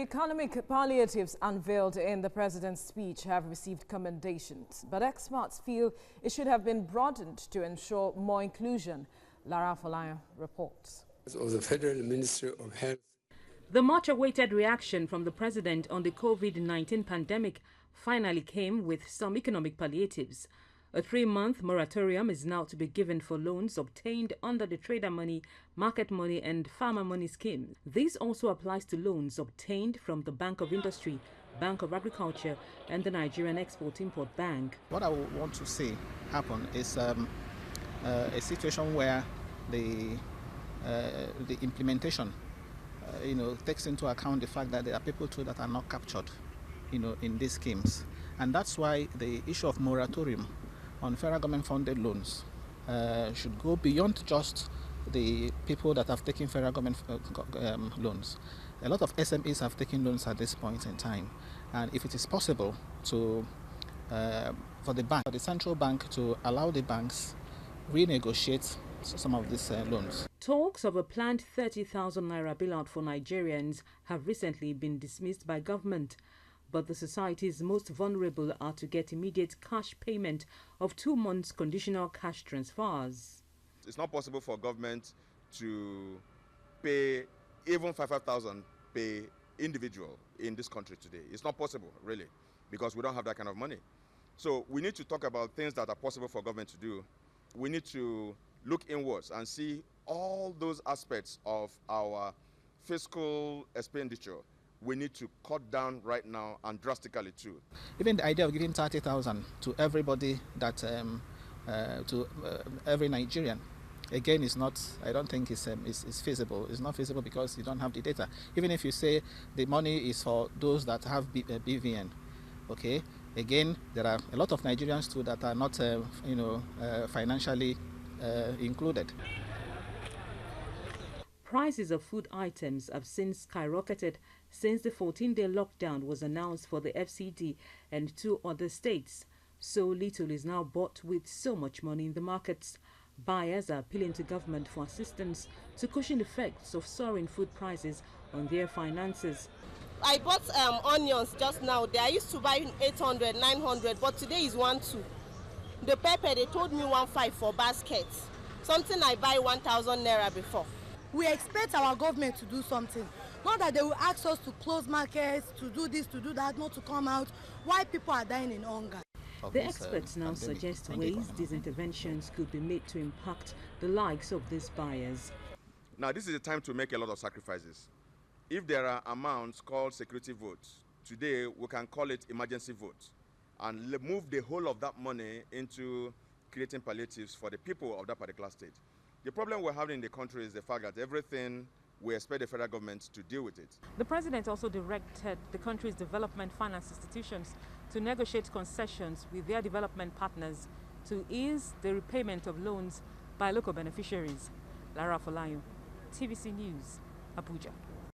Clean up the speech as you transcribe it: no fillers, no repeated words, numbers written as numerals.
The economic palliatives unveiled in the president's speech have received commendations, but experts feel it should have been broadened to ensure more inclusion. Lara Folayan reports. Of the Federal Ministry of Health. The much-awaited reaction from the president on the COVID-19 pandemic finally came with some economic palliatives. A 3-month moratorium is now to be given for loans obtained under the Trader Money, Market Money and Farmer Money schemes. This also applies to loans obtained from the Bank of Industry, Bank of Agriculture and the Nigerian Export-Import Bank. What I would want to see happen is a situation where the implementation takes into account the fact that there are people too that are not captured in these schemes. And that's why the issue of moratorium on federal government funded loans should go beyond just the people that have taken federal government loans. A lot of SMEs have taken loans at this point in time, and if it is possible to for the central bank to allow the banks renegotiate some of these loans. Talks of a planned 30,000 naira bailout for Nigerians have recently been dismissed by government. But the society's most vulnerable are to get immediate cash payment of 2 months conditional cash transfers. It's not possible for government to pay even 5,000 per individual in this country today. It's not possible, really, because we don't have that kind of money. So we need to talk about things that are possible for government to do. We need to look inwards and see all those aspects of our fiscal expenditure we need to cut down right now, and drastically too. Even the idea of giving 30,000 to everybody, every Nigerian, again, is not. I don't think is feasible. It's not feasible because you don't have the data. Even if you say the money is for those that have BVN, okay. Again, there are a lot of Nigerians too that are not, financially included. Prices of food items have since skyrocketed since the 14-day lockdown was announced for the FCT and 2 other states. So little is now bought with so much money in the markets. Buyers are appealing to government for assistance to cushion the effects of soaring food prices on their finances. I bought onions just now. I used to buy 800, 900, but today is 1,200. The pepper, they told me 1,500 for baskets. Something I buy 1,000 naira before. We expect our government to do something. Not that they will ask us to close markets, to do this, to do that, not to come out. Why people are dying in hunger? The experts now suggest ways these interventions could be made to impact the likes of these buyers. Now, this is the time to make a lot of sacrifices. If there are amounts called security votes, today we can call it emergency votes and move the whole of that money into creating palliatives for the people of that particular state. The problem we're having in the country is the fact that everything, we expect the federal government to deal with it. The president also directed the country's development finance institutions to negotiate concessions with their development partners to ease the repayment of loans by local beneficiaries. Lara Folayan, TVC News, Abuja.